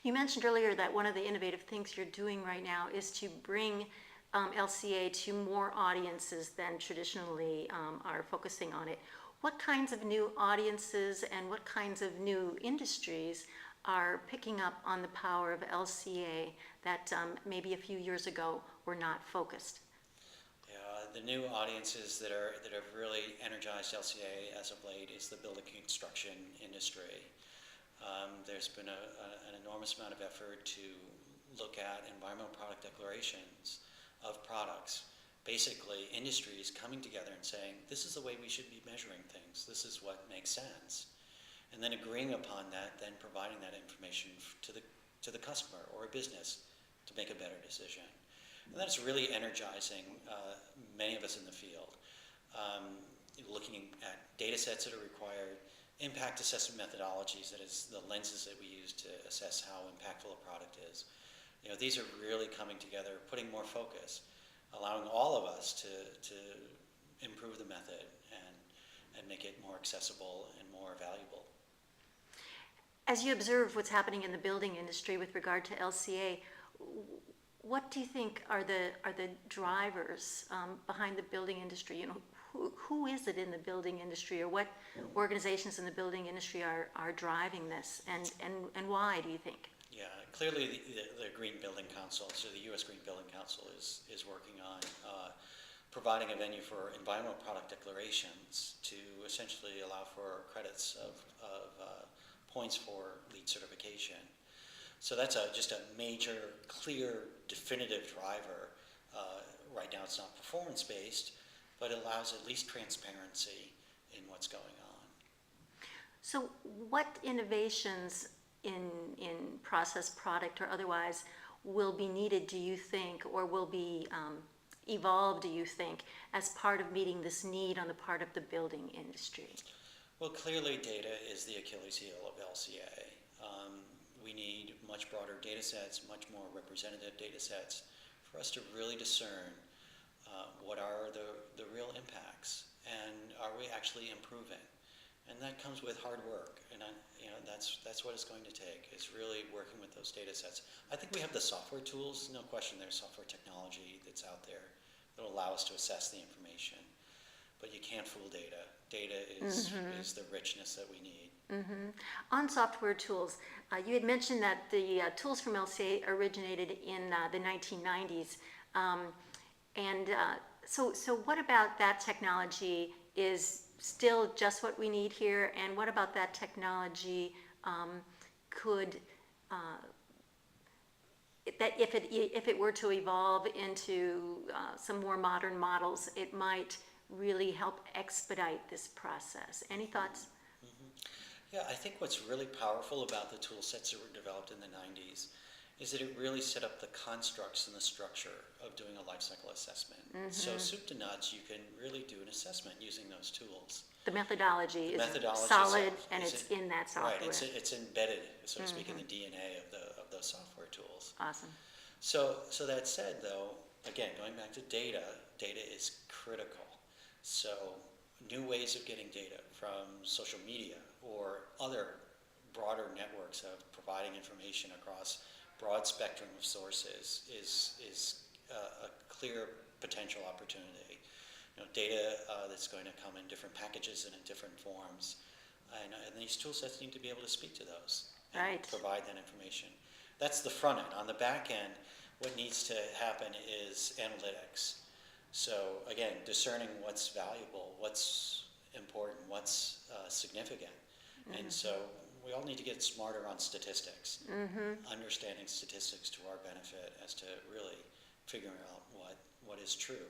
You mentioned earlier that one of the innovative things you're doing right now is to bring LCA to more audiences than traditionally are focusing on it. What kinds of new audiences and what kinds of new industries are picking up on the power of LCA that maybe a few years ago were not focused? Yeah, the new audiences that have really energized LCA as of late is the building construction industry. There's been an enormous amount of effort to look at environmental product declarations of products. Basically, industries coming together and saying, this is the way we should be measuring things. This is what makes sense. And then agreeing upon that, then providing that information to the customer or a business to make a better decision. And that's really energizing many of us in the field. Looking at data sets that are required, impact assessment methodologies, that is the lenses that we use to assess how impactful a product is. These are really coming together, putting more focus, allowing all of us to improve the method and make it more accessible and more valuable. As you observe what's happening in the building industry with regard to LCA, what do you think are the drivers behind the building industry? Who is it in the building industry, or what organizations in the building industry are driving this, and why do you think? Yeah, clearly the Green Building Council, so the U.S. Green Building Council is working on providing a venue for environmental product declarations to essentially allow for credits of points for LEED certification. So that's just a major, clear, definitive driver. Right now it's not performance-based, but it allows at least transparency in what's going on. So what innovations in process, product, or otherwise will be needed, do you think, or will be evolved, do you think, as part of meeting this need on the part of the building industry? Well, clearly data is the Achilles heel of LCA. We need much broader data sets, much more representative data sets for us to really discern what are the real impacts, and are we actually improving? And that comes with hard work, and that's what it's going to take, is really working with those data sets. I think we have the software tools, no question there's software technology that's out there that will allow us to assess the information, but you can't fool data. Data is the richness that we need. On software tools, you had mentioned that the tools from LCA originated in the 1990s, so what about that technology is still just what we need here, and what about that technology could, that if it were to evolve into some more modern models, it might really help expedite this process? Any thoughts? Yeah, I think what's really powerful about the tool sets that were developed in the 90s is that it really set up the constructs and the structure of doing a life cycle assessment. So soup to nuts, you can really do an assessment using those tools. The methodology is solid, and it's in that software. Right, it's embedded, so to speak, in the DNA of those software tools. Awesome. So that said, though, again, going back to data is critical. So new ways of getting data from social media or other broader networks of providing information across broad spectrum of sources is a clear potential opportunity. Data that's going to come in different packages and in different forms, and these tool sets need to be able to speak to those and provide that information. That's the front end. On the back end, what needs to happen is analytics. So again, discerning what's valuable, what's important, what's significant. And so we all need to get smarter on statistics, understanding statistics to our benefit as to really figuring out what is true.